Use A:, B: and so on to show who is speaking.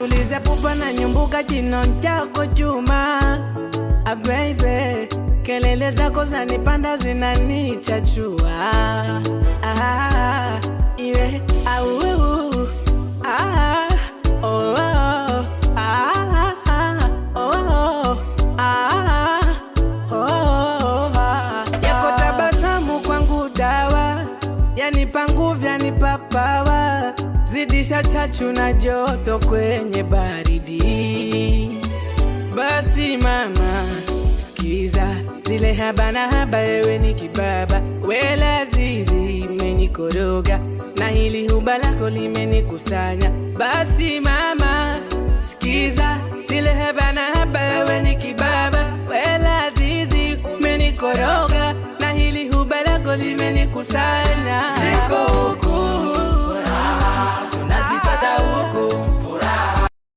A: Ulize pupa na nyumbuka jino chako chuma. Baby, kelele zako zanipanda zinanichachua. Yeah, yako tabasamu kwangu dawa, yanipa nguvu yanipa pawa, zidisha chachu na joto kwenye baridi. Basi mama, sikiza zile haba na haba, wewe ni kibaba, wela zizi menikoroga, na hili huba lako limenikusanya. Basi mama,